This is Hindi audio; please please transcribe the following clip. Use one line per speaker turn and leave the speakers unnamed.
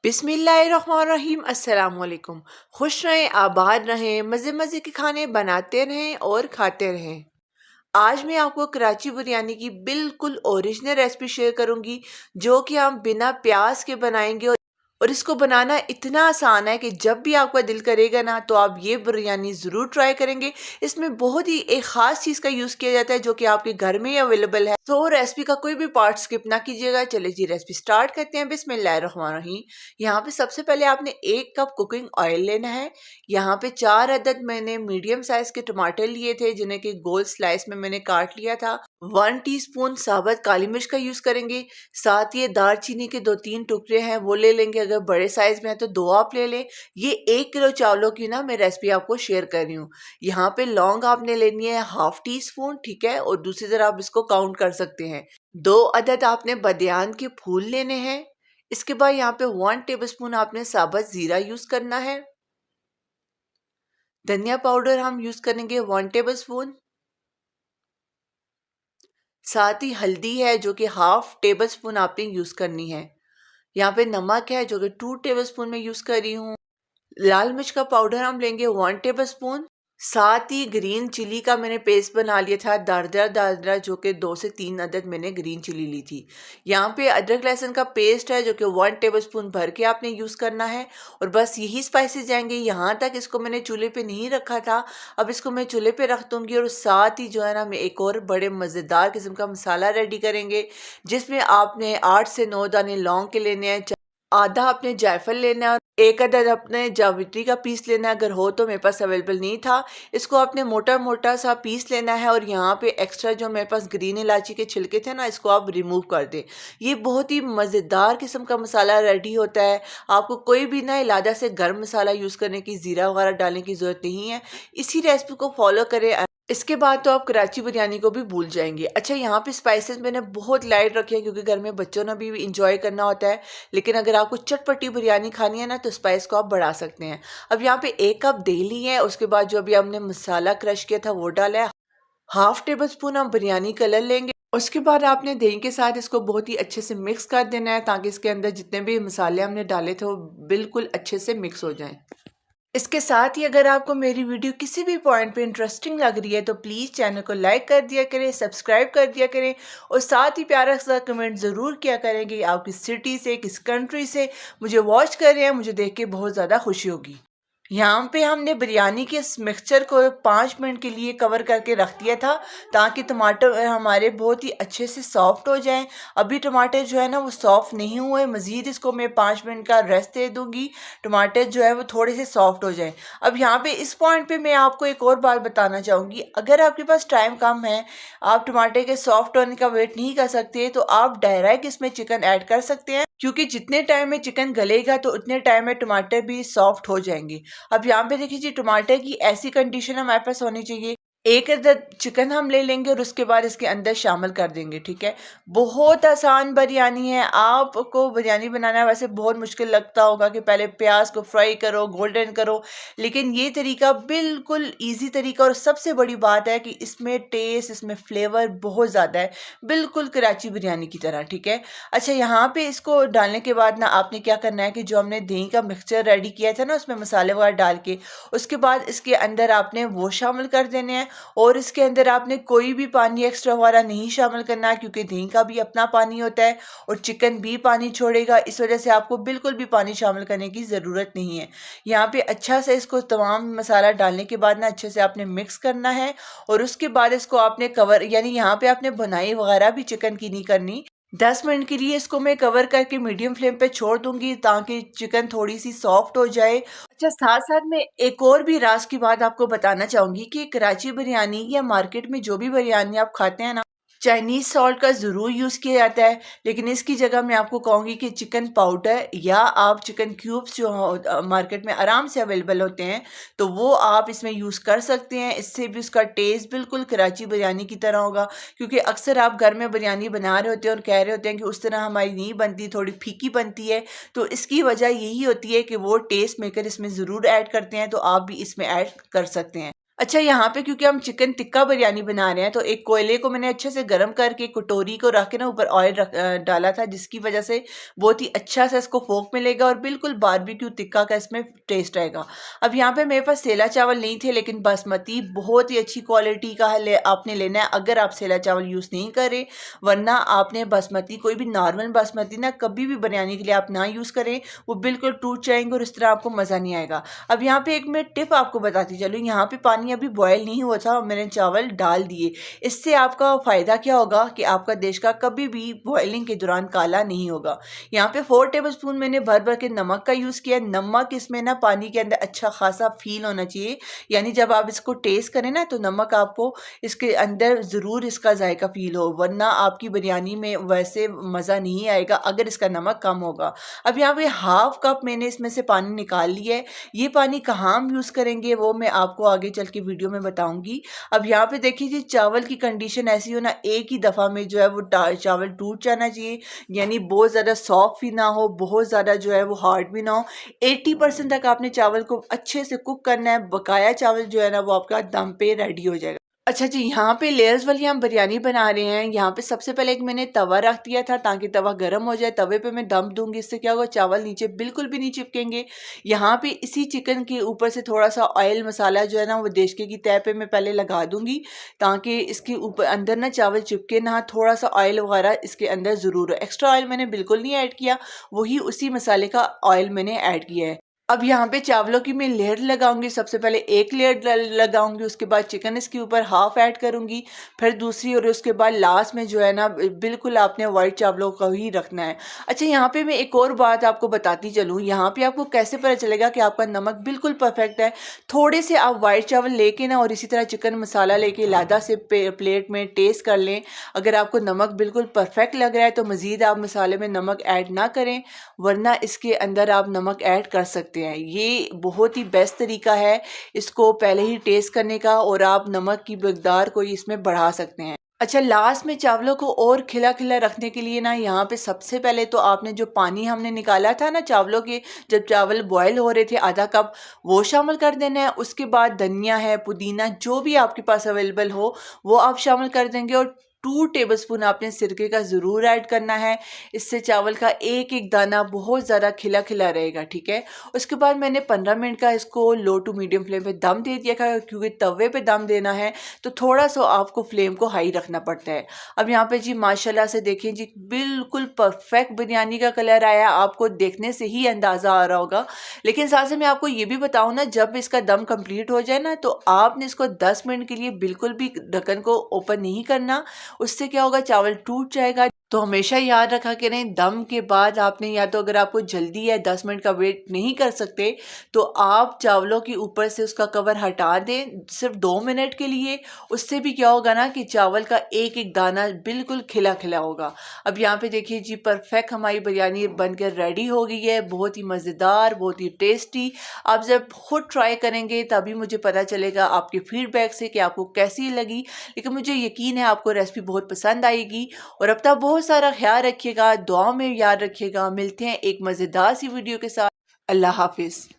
बिस्मिल्लाहिर्रहमानिर्रहीम। अस्सलाम वालेकुम। खुश रहें, आबाद रहें, मज़े मज़े के खाने बनाते रहें और खाते रहें। आज मैं आपको कराची बिरयानी की बिल्कुल ओरिजिनल रेसिपी शेयर करूंगी, जो कि हम बिना प्याज के बनाएंगे और इसको बनाना इतना आसान है कि जब भी आपका दिल करेगा ना तो आप ये बिरयानी ज़रूर ट्राई करेंगे। इसमें बहुत ही एक ख़ास चीज़ का यूज़ किया जाता है जो कि आपके घर में ही अवेलेबल है। तो रेसिपी का कोई भी पार्ट स्किप ना कीजिएगा। चलिए जी रेसिपी स्टार्ट करते हैं। बिस्मिल्लाहिर्रहमानिर्रहीम। यहाँ पे सबसे पहले आपने 1 कप कुकिंग ऑयल लेना है। यहाँ पे 4 अदद मैंने मीडियम साइज के टमाटर लिए थे, जिन्हें कि गोल स्लाइस में मैंने काट लिया था। 1 टीस्पून साबुत काली मिर्च का यूज़ करेंगे। साथ ही दालचीनी के 2-3 टुकड़े हैं वो ले लेंगे। अगर बड़े साइज में है तो 2 आप ले लें। ये 1 किलो चावलों की ना मैं रेसिपी आपको शेयर कर रही हूँ। यहाँ पे लौंग आपने लेनी है ½ टीस्पून, ठीक है, और दूसरी तरह आप इसको काउंट कर सकते हैं। 2 अदद आपने बदियान के फूल लेने हैं। इसके बाद यहाँ पे 1 टेबलस्पून आपने साबुत जीरा यूज करना है। धनिया पाउडर हम यूज करेंगे 1 टेबलस्पून। साथ ही हल्दी है जो कि ½ टेबलस्पून आपने यूज करनी है। यहाँ पे नमक है जो कि 2 टेबलस्पून में यूज कर रही हूँ। लाल मिर्च का पाउडर हम लेंगे 1 टेबलस्पून। साथ ही ग्रीन चिली का मैंने पेस्ट बना लिया था दारदार दारदार, जो कि 2 से 3 अदद मैंने ग्रीन चिली ली थी। यहाँ पे अदरक लहसुन का पेस्ट है जो कि 1 टेबलस्पून भर के आपने यूज़ करना है। और बस यही स्पाइसेस जाएंगे। यहाँ तक इसको मैंने चूल्हे पे नहीं रखा था, अब इसको मैं चूल्हे पे रख दूंगी। और साथ ही जो है ना मैं एक और बड़े मज़ेदार किस्म का मसाला रेडी करेंगे, जिसमें आपने 8 से 9 दाने लौंग के लेने हैं, आधा आपने जायफल लेना है और 1 अदद अपने जावित्री का पीस लेना है। अगर हो तो, मेरे पास अवेलेबल नहीं था। इसको आपने मोटा मोटा सा पीस लेना है। और यहाँ पे एक्स्ट्रा जो मेरे पास ग्रीन इलायची के छिलके थे ना, इसको आप रिमूव कर दें। ये बहुत ही मज़ेदार किस्म का मसाला रेडी होता है। आपको कोई भी ना इलादा से गर्म मसाला यूज़ करने की, ज़ीरा वगैरह डालने की ज़रूरत नहीं है। इसी रेसिपी को फॉलो करें। इसके बाद तो आप कराची बिरयानी को भी भूल जाएंगे। अच्छा, यहाँ पे स्पाइसेस मैंने बहुत लाइट रखे हैं क्योंकि घर में बच्चों ने भी इंजॉय करना होता है। लेकिन अगर आपको चटपटी बिरयानी खानी है ना तो स्पाइस को आप बढ़ा सकते हैं। अब यहाँ पे 1 कप दही ली है। उसके बाद जो अभी हमने मसाला क्रश किया था वो डाला है। ½ टेबलस्पून हम बिरयानी कलर लेंगे। उसके बाद आपने दही के साथ इसको बहुत ही अच्छे से मिक्स कर देना है, ताकि इसके अंदर जितने भी मसाले हमने डाले थे वो बिल्कुल अच्छे से मिक्स हो जाएं। इसके साथ ही अगर आपको मेरी वीडियो किसी भी पॉइंट पे इंटरेस्टिंग लग रही है तो प्लीज़ चैनल को लाइक कर दिया करें, सब्सक्राइब कर दिया करें और साथ ही प्यारा सा कमेंट ज़रूर किया करें कि आप किस सिटी से, किस कंट्री से मुझे वॉच कर रहे हैं। मुझे देख के बहुत ज़्यादा खुशी होगी। यहाँ पे हमने बिरयानी के इस मिक्सचर को 5 मिनट के लिए कवर करके रख दिया था, ताकि टमाटर हमारे बहुत ही अच्छे से सॉफ्ट हो जाएं। अभी टमाटर जो है ना वो सॉफ्ट नहीं हुए, मज़ीद इसको मैं 5 मिनट का रेस्ट दे दूंगी, टमाटर जो है वो थोड़े से सॉफ्ट हो जाएं। अब यहाँ पे इस पॉइंट पे मैं आपको एक और बात बताना चाहूँगी। अगर आपके पास टाइम कम है, आप टमाटर के सॉफ्ट होने का वेट नहीं कर सकते, तो आप डायरेक्ट इसमें चिकन ऐड कर सकते हैं, क्योंकि जितने टाइम में चिकन गलेगा तो उतने टाइम में टमाटर भी सॉफ्ट हो जाएंगे। अब यहाँ पे देखिए जी, टमाटर की ऐसी कंडीशन हमारे पास होनी चाहिए। 1 अदद चिकन हम ले लेंगे और उसके बाद इसके अंदर शामिल कर देंगे, ठीक है। बहुत आसान बिरयानी है। आपको बिरयानी बनाना वैसे बहुत मुश्किल लगता होगा कि पहले प्याज को फ्राई करो, गोल्डन करो, लेकिन ये तरीका बिल्कुल ईजी तरीका। और सबसे बड़ी बात है कि इसमें टेस्ट, इसमें फ्लेवर बहुत ज़्यादा है, बिल्कुल कराची बिरयानी की तरह, ठीक है। अच्छा, यहाँ पे इसको डालने के बाद ना आपने क्या करना है कि जो हमने दही का मिक्सचर रेडी किया था ना, उसमें मसाले वगैरह डाल के, उसके बाद इसके अंदर आपने वो शामिल कर देने हैं। और इसके अंदर आपने कोई भी पानी एक्स्ट्रा वाला नहीं शामिल करना है, क्योंकि दही का भी अपना पानी होता है और चिकन भी पानी छोड़ेगा। इस वजह से आपको बिल्कुल भी पानी शामिल करने की ज़रूरत नहीं है। यहाँ पे अच्छा से इसको तमाम मसाला डालने के बाद ना अच्छे से आपने मिक्स करना है। और उसके बाद इसको आपने कवर, यानी यहाँ पे आपने बुनाई वगैरह भी चिकन की नहीं करनी। 10 मिनट के लिए इसको मैं कवर करके मीडियम फ्लेम पे छोड़ दूंगी, ताकि चिकन थोड़ी सी सॉफ्ट हो जाए। अच्छा, साथ साथ में एक और भी राज की बात आपको बताना चाहूंगी कि कराची बिरयानी या मार्केट में जो भी बिरयानी आप खाते हैं ना, चाइनीज़ सॉल्ट का ज़रूर यूज़ किया जाता है। लेकिन इसकी जगह मैं आपको कहूँगी कि चिकन पाउडर या आप चिकन क्यूब्स जो मार्केट में आराम से अवेलेबल होते हैं, तो वो आप इसमें यूज़ कर सकते हैं। इससे भी उसका टेस्ट बिल्कुल कराची बिरयानी की तरह होगा। क्योंकि अक्सर आप घर में बिरयानी बना रहे होते हैं और कह रहे होते हैं कि उस तरह हमारी नहीं बनती, थोड़ी फीकी बनती है। तो इसकी वजह यही होती है कि वो टेस्ट मेकर इसमें ज़रूर ऐड करते हैं, तो आप भी इसमें ऐड कर सकते हैं। अच्छा, यहाँ पे क्योंकि हम चिकन टिक्का बिरयानी बना रहे हैं तो एक कोयले को मैंने अच्छे से गर्म करके कटोरी को रख के ना ऊपर ऑयल डाला था, जिसकी वजह से बहुत ही अच्छा से इसको फोक मिलेगा और बिल्कुल बारबेक्यू टिक्का का इसमें टेस्ट आएगा। अब यहाँ पे मेरे पास सेला चावल नहीं थे, लेकिन बासमती बहुत ही अच्छी क्वालिटी का है, आपने लेना है अगर आप सेला चावल यूज़ नहीं करें। वरना आपने बासमती कोई भी नॉर्मल बासमती ना कभी भी बिरयानी के लिए आप ना यूज़ करें, वो बिल्कुल टूट जाएंगे और इस तरह आपको मज़ा नहीं आएगा। अब यहाँ पे एक मैं टिप आपको बताती चलूँ, यहाँ पे पानी अभी बॉयल नहीं हुआ था, मैंने चावल डाल दिए। इससे आपका फ़ायदा क्या होगा कि आपका देश का कभी भी बॉयलिंग के दौरान काला नहीं होगा। यहाँ पे 4 टेबलस्पून मैंने भर भर के नमक का यूज़ किया। नमक इसमें ना पानी के अंदर अच्छा खासा फील होना चाहिए, यानी जब आप इसको टेस्ट करें ना तो नमक आपको इसके अंदर ज़रूर इसका जायका फील हो, वरना आपकी बिरयानी में वैसे मज़ा नहीं आएगा अगर इसका नमक कम होगा। अब यहाँ पे हाफ कप मैंने इसमें से पानी निकाल लिया है। ये पानी कहाँ हम यूज़ करेंगे वो मैं आपको आगे चल के वीडियो में बताऊंगी। अब यहाँ पे देखिए जी, चावल की कंडीशन ऐसी हो ना, एक ही दफ़ा में जो है वो चावल टूट जाना चाहिए, यानी बहुत ज़्यादा सॉफ्ट भी ना हो, बहुत ज़्यादा जो है वो हार्ड भी ना हो। 80% तक आपने चावल को अच्छे से कुक करना है, बकाया चावल जो है ना वो आपका दम पे रेडी हो जाएगा। अच्छा जी, यहाँ पे लेयर्स वाली हम बिरयानी बना रहे हैं। यहाँ पे सबसे पहले एक मैंने तवा रख दिया था ताकि तवा गर्म हो जाए। तवे पे मैं दम दूंगी, इससे क्या होगा चावल नीचे बिल्कुल भी नहीं चिपकेंगे। यहाँ पे इसी चिकन के ऊपर से थोड़ा सा ऑयल मसाला जो है ना वो देशके की तय पे मैं पहले लगा दूंगी, ताकि इसके ऊपर अंदर ना चावल चिपके ना, थोड़ा सा ऑयल वगैरह इसके अंदर ज़रूर हो। एक्स्ट्रा ऑयल मैंने बिल्कुल नहीं ऐड किया, वही उसी मसाले का ऑयल मैंने ऐड किया है। अब यहाँ पे चावलों की मैं लेयर लगाऊंगी। सबसे पहले एक लेयर लगाऊंगी, उसके बाद चिकन इसके ऊपर हाफ ऐड करूंगी, फिर दूसरी, और उसके बाद लास्ट में जो है ना बिल्कुल आपने वाइट चावलों को ही रखना है। अच्छा, यहाँ पे मैं एक और बात आपको बताती चलूँ, यहाँ पे आपको कैसे पता चलेगा कि आपका नमक बिल्कुल परफेक्ट है। थोड़े से आप वाइट चावल लेके ना और इसी तरह चिकन मसाला लेके लादा से प्लेट में टेस्ट कर लें। अगर आपको नमक बिल्कुल परफेक्ट लग रहा है तो मज़ीद आप मसाले में नमक ऐड ना करें, वरना इसके अंदर आप नमक ऐड कर सकते हैं। ये बहुत ही बेस्ट तरीका है इसको पहले ही टेस्ट करने का, और आप नमक की मकदार को इसमें बढ़ा सकते हैं। अच्छा, लास्ट में चावलों को और खिला खिला रखने के लिए ना यहाँ पे सबसे पहले तो आपने जो पानी हमने निकाला था ना चावलों के, जब चावल बॉयल हो रहे थे आधा कप, वो शामिल कर देना है। उसके बाद धनिया है, पुदीना, जो भी आपके पास अवेलेबल हो वो आप शामिल कर देंगे, और 2 टेबलस्पून आपने सिरके का ज़रूर ऐड करना है। इससे चावल का एक एक दाना बहुत ज़्यादा खिला खिला रहेगा, ठीक है। उसके बाद मैंने 15 मिनट का इसको लो टू मीडियम फ्लेम पे दम दे दिया था, क्योंकि तवे पे दम देना है तो थोड़ा सा आपको फ्लेम को हाई रखना पड़ता है। अब यहाँ पे जी माशाल्लाह से देखें जी, बिल्कुल परफेक्ट बिरयानी का कलर आया, आपको देखने से ही अंदाज़ा आ रहा होगा। लेकिन साथ में मैं आपको ये भी बताऊँ ना, जब इसका दम कंप्लीट हो जाए ना तो आपने इसको 10 मिनट के लिए बिल्कुल भी ढक्कन को ओपन नहीं करना, उससे क्या होगा चावल टूट जाएगा। तो हमेशा याद रखा करें, दम के बाद आपने, या तो अगर आपको जल्दी है 10 मिनट का वेट नहीं कर सकते तो आप चावलों के ऊपर से उसका कवर हटा दें सिर्फ 2 मिनट के लिए। उससे भी क्या होगा ना कि चावल का एक एक दाना बिल्कुल खिला खिला होगा। अब यहाँ पे देखिए जी, परफेक्ट हमारी बिरयानी बनकर रेडी हो गई है, बहुत ही मज़ेदार, बहुत ही टेस्टी। आप जब खुद ट्राई करेंगे तभी मुझे पता चलेगा आपके फीडबैक से कि आपको कैसी लगी, लेकिन मुझे यकीन है आपको रेसिपी बहुत पसंद आएगी। और अब तक बहुत सारा ख्याल रखिएगा, दुआ में याद रखिएगा। मिलते हैं एक मज़ेदार सी वीडियो के साथ। अल्लाह हाफिज़।